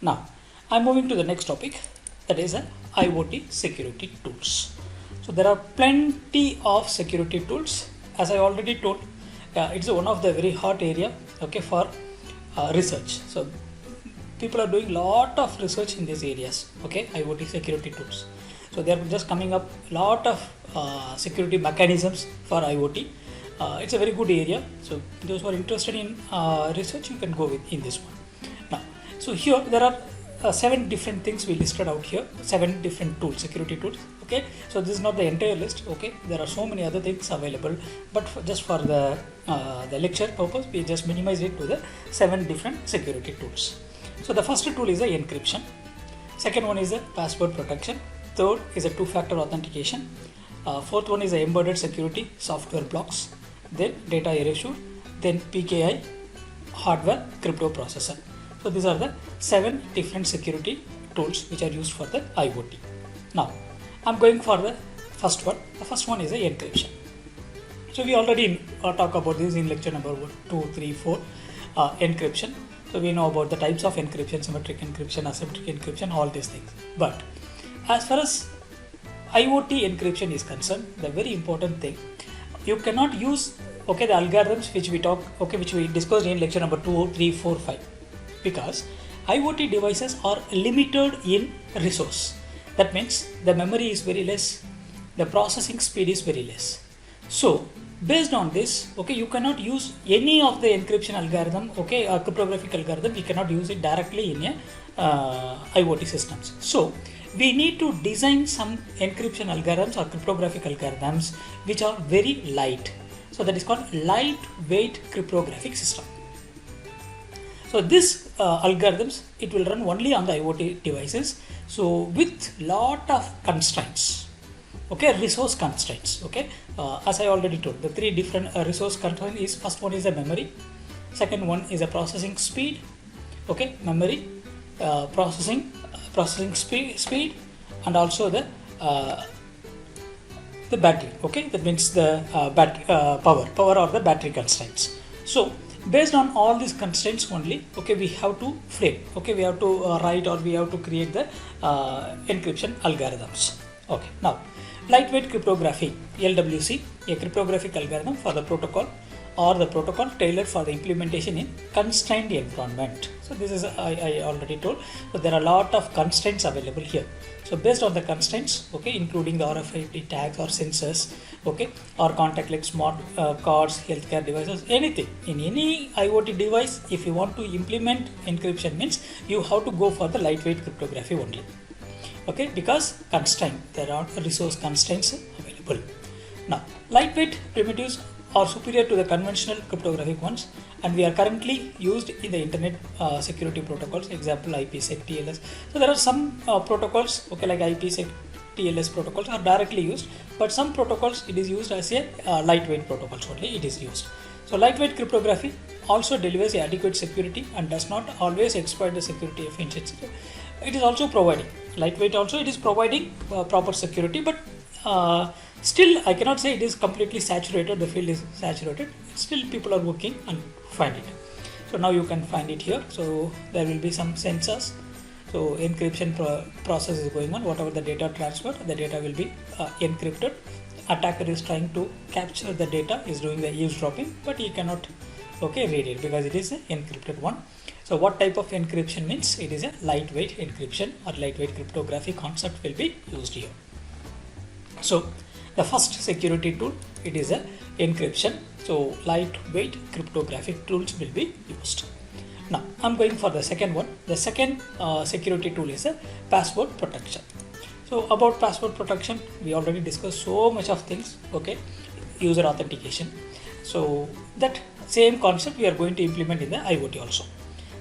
Now I'm moving to the next topic, that is IoT security tools. So there are plenty of security tools. As I already told, it's one of the very hot area, okay, for research. So people are doing lot of research in these areas, okay, IoT security tools. So they are just coming up lot of security mechanisms for IoT. It's a very good area. So those who are interested in research, you can go with in this one. Now, so here there are 7 different things we listed out here, 7 different tools, security tools. Okay, so this is not the entire list. Okay, there are so many other things available, but just for the lecture purpose, we just minimize it to the 7 different security tools. So the first tool is the encryption. Second one is the password protection. Third is a two-factor authentication. Fourth one is the embedded security software blocks. Then data erasure. Then PKI, hardware crypto processor. So these are the 7 different security tools which are used for the IoT. Now I'm going for the first one. The first one is the encryption. So we already talk about this in lecture number 1, 2, 3, 4, encryption. So we know about the types of encryption, symmetric encryption, asymmetric encryption, all these things. But as far as IoT encryption is concerned, the very important thing, you cannot use, okay, the algorithms which we talk, okay, which we discussed in lecture number 2, 3, 4, 5, because IoT devices are limited in resource. That means the memory is very less, the processing speed is very less. So based on this, okay, you cannot use any of the encryption algorithm, okay, cryptographic algorithm, you cannot use it directly in a IoT systems. So we need to design some encryption algorithms or cryptographic algorithms which are very light. So that is called lightweight cryptographic system. So this algorithms, it will run only on the IoT devices. So with lot of constraints, okay, resource constraints, okay, as I already told, the 3 different resource constraints is, first one is the memory, second one is the processing speed, okay, memory, processing speed, and also the battery, okay, that means the power or the battery constraints. So based on all these constraints only, okay, we have to frame, okay, we have to write or we have to create the encryption algorithms. Okay, now lightweight cryptography, LWC, a cryptographic algorithm for the protocol or the protocol tailored for the implementation in constrained environment. So this is I already told. So there are a lot of constraints available here. So based on the constraints, okay, including the RFID tags or sensors, okay, or contact like smart cards, healthcare devices, anything in any IoT device, if you want to implement encryption, means you have to go for the lightweight cryptography only. Okay, because constraint, there are resource constraints available. Now lightweight primitives are superior to the conventional cryptographic ones, and we are currently used in the internet security protocols, example IPsec, TLS. So there are some protocols, okay, like IPsec, TLS protocols are directly used, but some protocols it is used as a lightweight protocols only it is used. So lightweight cryptography also delivers adequate security and does not always exploit the security efficiency. It is also providing, lightweight also it is providing proper security, but still I cannot say it is completely saturated, the field is saturated, still people are working and find it. So now you can find it here. So there will be some sensors. So encryption process is going on, whatever the data transferred, the data will be encrypted. Attacker is trying to capture the data, is doing the eavesdropping, but he cannot, okay, read it because it is an encrypted one. So what type of encryption means? It is a lightweight encryption or lightweight cryptography concept will be used here. So the first security tool, it is a encryption. So lightweight cryptographic tools will be used. Now I'm going for the second one. The second security tool is a password protection. So about password protection, we already discussed so much of things, okay, user authentication. So that same concept we are going to implement in the IoT also.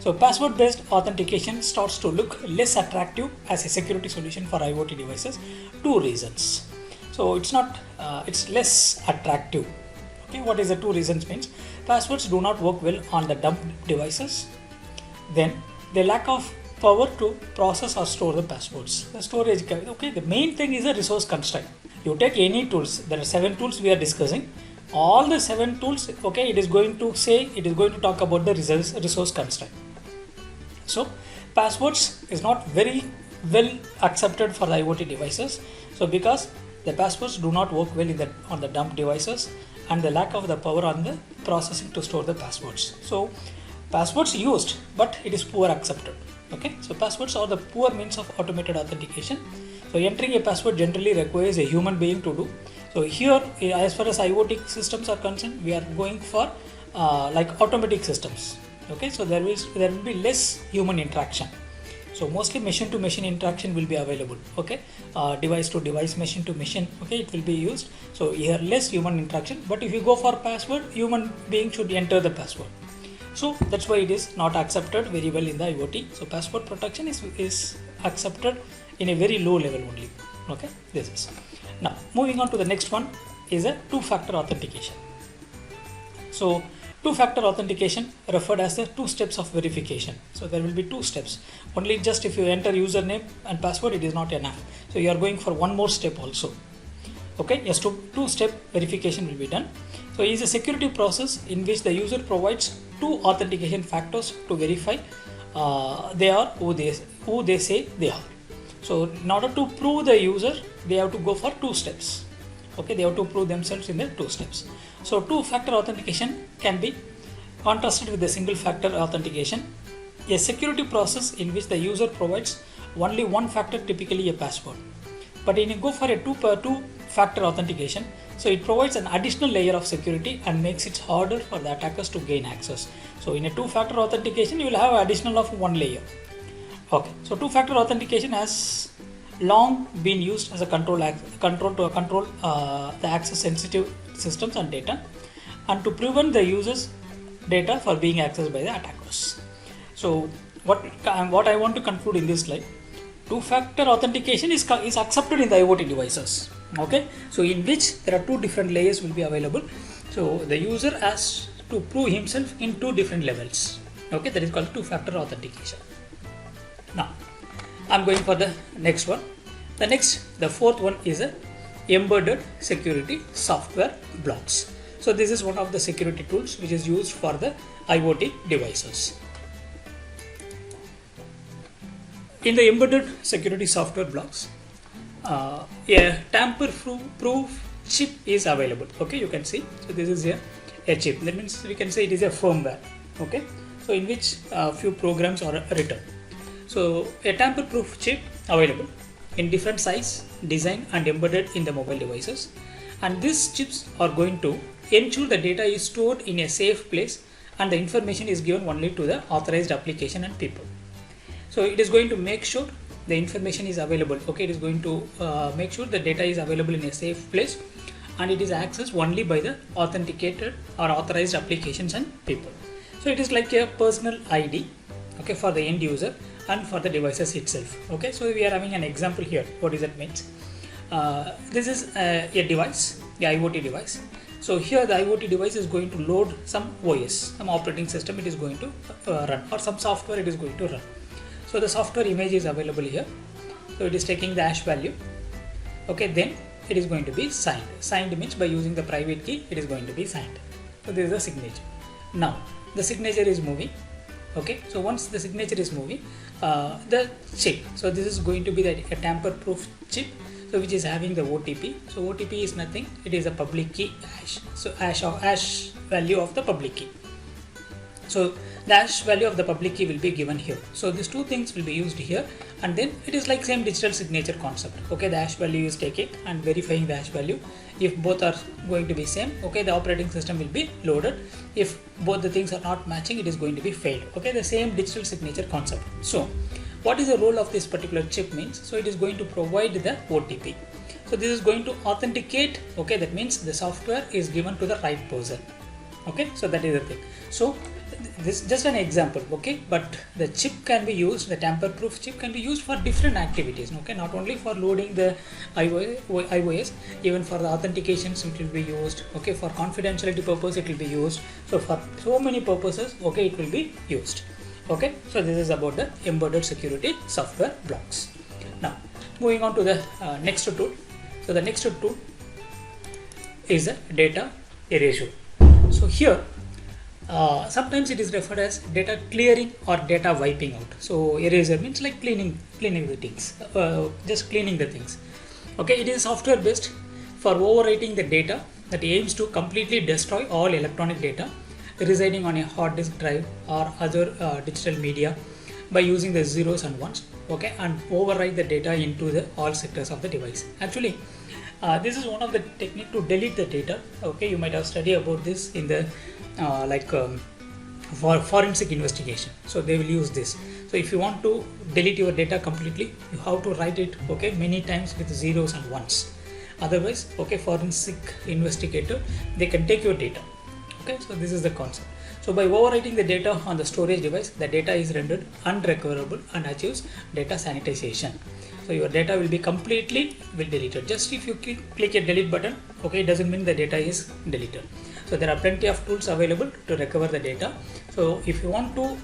So password based authentication starts to look less attractive as a security solution for IoT devices. 2 reasons. So it's not, it's less attractive. Okay, what is the 2 reasons means? Passwords do not work well on the dumb devices. Then the lack of power to process or store the passwords. The storage, okay, the main thing is a resource constraint. You take any tools, there are 7 tools we are discussing. All the 7 tools, okay, it is going to talk about the resource constraint. So passwords is not very well accepted for the IoT devices. So because the passwords do not work well on the dumb devices, and the lack of the power on the processing to store the passwords. So passwords used, but it is poor accepted. Okay, so passwords are the poor means of automated authentication. So entering a password generally requires a human being to do. So here, as far as IoT systems are concerned, we are going for like automatic systems. Okay, so there will be less human interaction. So mostly machine to machine interaction will be available. Okay, device to device, machine to machine. Okay, it will be used. So here less human interaction. But if you go for password, human being should enter the password. So that's why it is not accepted very well in the IoT. So password protection is accepted in a very low level only. Okay, this is. Now moving on to the next one is a two-factor authentication. So two-factor authentication referred as the two steps of verification. So there will be two steps. Only just if you enter username and password, it is not enough. So you are going for one more step also. Okay, yes, two-step verification will be done. So it is a security process in which the user provides two authentication factors to verify they are who they say they are. So in order to prove the user, they have to go for two steps. Okay, they have to prove themselves in the two steps. So two-factor authentication can be contrasted with the single-factor authentication, a security process in which the user provides only one factor, typically a password. But when you go for a two-factor authentication, so it provides an additional layer of security and makes it harder for the attackers to gain access. So in a two-factor authentication, you will have additional of one layer. Okay, so two-factor authentication has long been used as a control the access sensitive systems and data, and to prevent the users data for being accessed by the attackers. So what I want to conclude in this slide, two-factor authentication is accepted in the IoT devices. Okay, so in which there are two different layers will be available. So the user has to prove himself in two different levels. Okay, that is called two-factor authentication. Now I'm going for the next one. The fourth one is a embedded security software blocks. So this is one of the security tools which is used for the IoT devices. In the embedded security software blocks, a tamper-proof chip is available. Okay, you can see. So this is a chip. That means we can say it is a firmware. Okay, so in which few programs are written. So a tamper-proof chip available in different size, design and embedded in the mobile devices, and these chips are going to ensure the data is stored in a safe place and the information is given only to the authorized application and people. So it is going to make sure the information is available. Okay, it is going to make sure the data is available in a safe place and it is accessed only by the authenticated or authorized applications and people. So it is like a personal ID, okay, for the end user and for the devices itself. Okay, so we are having an example here. What does that mean? This is a device, the IoT device. So here the IoT device is going to load some OS, some operating system it is going to run, or some software it is going to run. So the software image is available here. So it is taking the hash value. Okay, then it is going to be signed. Signed means by using the private key it is going to be signed. So this is the signature. Now the signature is moving. Okay, so once the signature is moving, the chip, so this is going to be a tamper-proof chip, so which is having the OTP. So OTP is nothing, it is a public key hash. So hash value of the public key. So the hash value of the public key will be given here. So these two things will be used here, and then it is like same digital signature concept. Okay, the hash value is taking and verifying the hash value. If both are going to be same, okay, the operating system will be loaded. If both the things are not matching, it is going to be failed. Okay, the same digital signature concept. So what is the role of this particular chip means? So it is going to provide the OTP. So this is going to authenticate. Okay, that means the software is given to the right person. Okay, so that is the thing. So this is just an example. Okay, but the chip can be used, the tamper-proof chip can be used for different activities. Okay, not only for loading the iOS, even for the authentications it will be used. Okay, for confidentiality purpose it will be used. So for so many purposes, okay, it will be used. Okay, so this is about the embedded security software blocks. Now moving on to the next tool. So the next tool is a data erasure. So here Sometimes it is referred as data clearing or data wiping out. So eraser means like cleaning the things, just cleaning the things. Okay, it is software based for overwriting the data that aims to completely destroy all electronic data residing on a hard disk drive or other digital media by using the zeros and ones. Okay, and overwrite the data into the all sectors of the device. Actually, this is one of the technique to delete the data. Okay, you might have studied about this in the for forensic investigation. So they will use this. So if you want to delete your data completely, you have to write it, okay, many times with zeros and ones. Otherwise, okay, forensic investigator, they can take your data. Okay, so this is the concept. So by overwriting the data on the storage device, the data is rendered unrecoverable and achieves data sanitization. So your data will be completely deleted. Just if you click a delete button, okay, it doesn't mean the data is deleted. So there are plenty of tools available to recover the data. So if you want to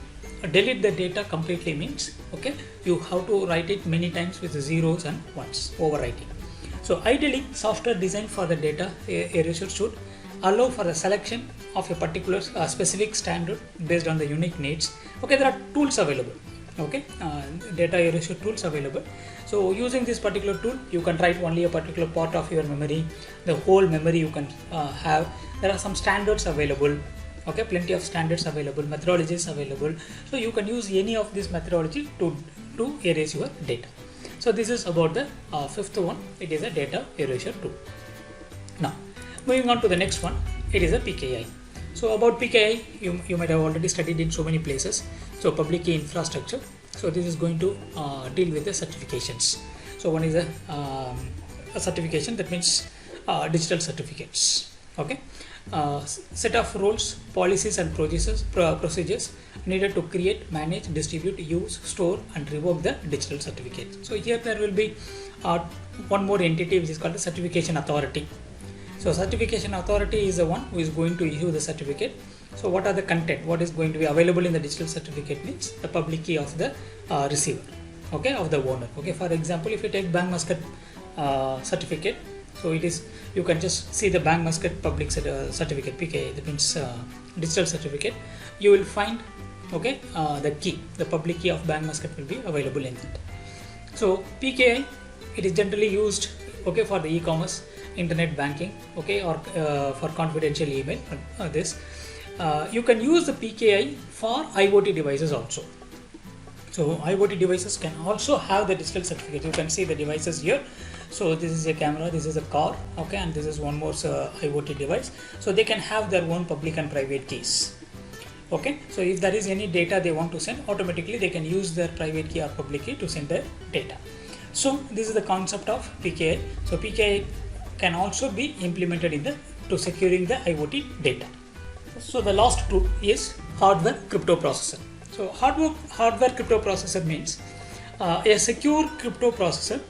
delete the data completely means, okay, you have to write it many times with zeros and ones, overwriting. So ideally, software designed for the data erasure should allow for the selection of a particular specific standard based on the unique needs. Okay, there are tools available. Okay, data erasure tools available. So using this particular tool, you can write only a particular part of your memory, the whole memory you can have. There are some standards available. Okay, plenty of standards available, methodologies available. So you can use any of this methodology to erase your data. So this is about the fifth one. It is a data erasure tool. Now, moving on to the next one, it is a PKI. So about PKI, you might have already studied in so many places. So public key infrastructure. So this is going to deal with the certifications. So one is a certification, that means digital certificates. Okay, set of rules, policies and procedures needed to create, manage, distribute, use, store and revoke the digital certificate. So here there will be one more entity which is called the certification authority. So certification authority is the one who is going to issue the certificate. So what are the content, what is going to be available in the digital certificate means the public key of the receiver, okay, of the owner. Okay, for example, if you take Bank Muscat certificate, so it is, you can just see the Bank Muscat public certificate, PKI, that means digital certificate. You will find, okay, the key, the public key of Bank Muscat will be available in it. So PKI, it is generally used, okay, for the e-commerce, internet banking, okay, or for confidential email. You can use the PKI for IoT devices also. So IoT devices can also have the digital certificate. You can see the devices here. So this is a camera, this is a car, okay, and this is one more IoT device. So they can have their own public and private keys. Okay, so if there is any data they want to send, automatically they can use their private key or public key to send their data. So this is the concept of PKI. So PKI can also be implemented in to securing the IoT data. So the last tool is hardware crypto processor. So hardware crypto processor means a secure crypto processor.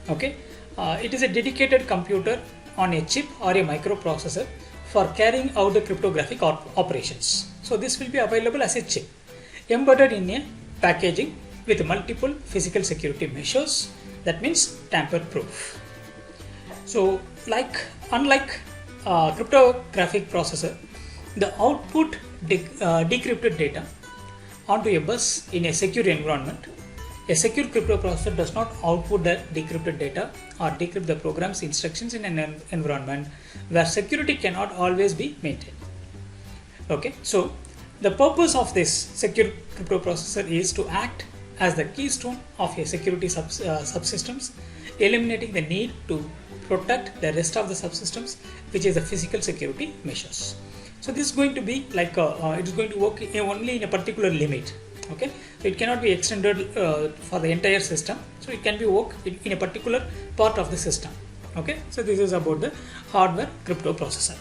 Okay, it is a dedicated computer on a chip or a microprocessor for carrying out the cryptographic operations. So this will be available as a chip embedded in a packaging with multiple physical security measures. That means tamper proof. So unlike cryptographic processor, the output decrypted data onto a bus in a secure environment. A secure crypto processor does not output the decrypted data or decrypt the program's instructions in an environment where security cannot always be maintained. Okay, so the purpose of this secure crypto processor is to act as the keystone of a security subsystems, eliminating the need to protect the rest of the subsystems, which is the physical security measures. So this is going to be like it is going to work only in a particular limit. Okay, so it cannot be extended for the entire system. So it can be work in a particular part of the system. Okay, so this is about the hardware crypto processor.